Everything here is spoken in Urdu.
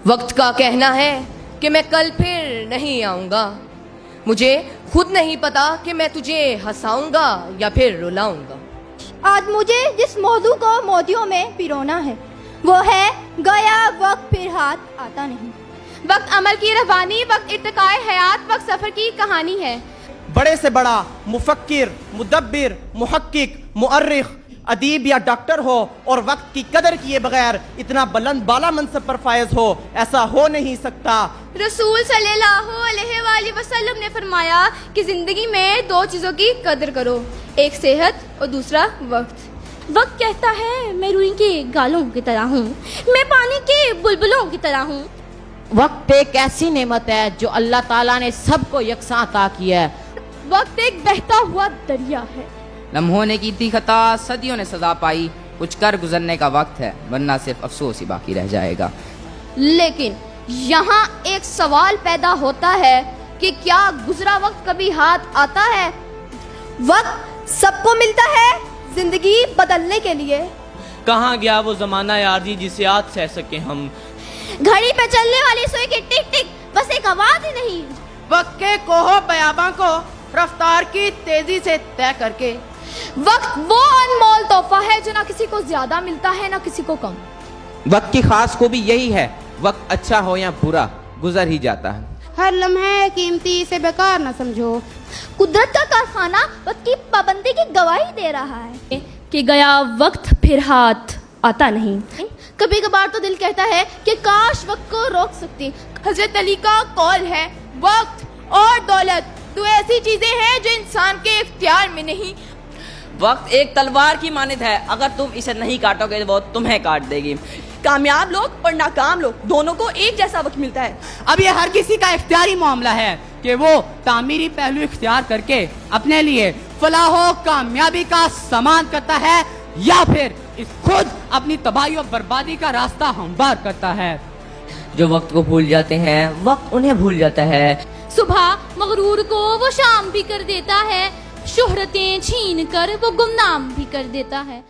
وقت کا کہنا ہے کہ میں کل پھر نہیں آؤں گا. مجھے خود نہیں پتا کہ میں تجھے ہنساؤں گا یا پھر رلاؤں گا. آج مجھے جس موضوع کو موتیوں میں پیرونا ہے وہ ہے گیا وقت پھر ہاتھ آتا نہیں. وقت عمل کی روانی، وقت ارتقائے حیات، وقت سفر کی کہانی ہے. بڑے سے بڑا مفکر، مدبر، محقق، مؤرخ، ادیب یا ڈاکٹر ہو اور وقت کی قدر کیے بغیر اتنا بلند بالا منصب پر فائز ہو، ایسا ہو نہیں سکتا. رسول صلی اللہ علیہ وآلہ وسلم نے فرمایا کہ زندگی میں 2 چیزوں کی قدر کرو، ایک صحت اور دوسرا وقت. وقت کہتا ہے میں روئی کے گالوں کی طرح ہوں، میں پانی کے بلبلوں کی طرح ہوں. وقت ایک ایسی نعمت ہے جو اللہ تعالیٰ نے سب کو یکساں عطا کیا ہے. وقت ایک بہتا ہوا دریا ہے. لمحوں نے کی تھی خطا، صدیوں نے سزا پائی، کچھ کر گزرنے کا وقت ہے ورنہ صرف افسوس ہی باقی رہ جائے گا. لیکن یہاں ایک سوال پیدا ہوتا ہے کہ کیا گزرا وقت کبھی ہاتھ آتا ہے؟ وقت سب کو ملتا ہے زندگی بدلنے کے لیے. کہاں گیا وہ زمانہ یار جی جسے یاد سہ سکے ہم. گھڑی پہ چلنے والی سوئی کی ٹک ٹک بس ایک آواز ہی نہیں. وقت کے کوہو بیاباں کو رفتار کی تیزی سے طے کر کے. وقت وہ انمول تحفہ ہے جو نہ کسی کو زیادہ ملتا ہے نہ کسی کو کم. وقت کی خاص خوبی یہی ہے، وقت اچھا ہو یا برا گزر ہی جاتا ہے. ہر لمحے قیمتی سے بیکار نہ سمجھو. قدرت کا کارخانہ وقت کی پابندی کی گواہی دے رہا ہے کہ گیا وقت پھر ہاتھ آتا نہیں. کبھی کبھار تو دل کہتا ہے کہ کاش وقت کو روک سکتی. حضرت علی کا قول ہے، وقت اور دولت تو ایسی چیزیں ہیں جو انسان کے اختیار میں نہیں. وقت ایک تلوار کی مانند ہے، اگر تم اسے نہیں کاٹو گے وہ تمہیں کاٹ دے گی. کامیاب لوگ اور ناکام لوگ دونوں کو ایک جیسا وقت ملتا ہے. اب یہ ہر کسی کا اختیاری معاملہ ہے کہ وہ تعمیری پہلو اختیار کر کے اپنے لیے فلاح و کامیابی کا سامان کرتا ہے یا پھر اس خود اپنی تباہی و بربادی کا راستہ ہموار کرتا ہے. جو وقت کو بھول جاتے ہیں وقت انہیں بھول جاتا ہے. صبح مغرور کو وہ شام بھی کر دیتا ہے، شہرتیں چھین کر وہ گمنام بھی کر دیتا ہے.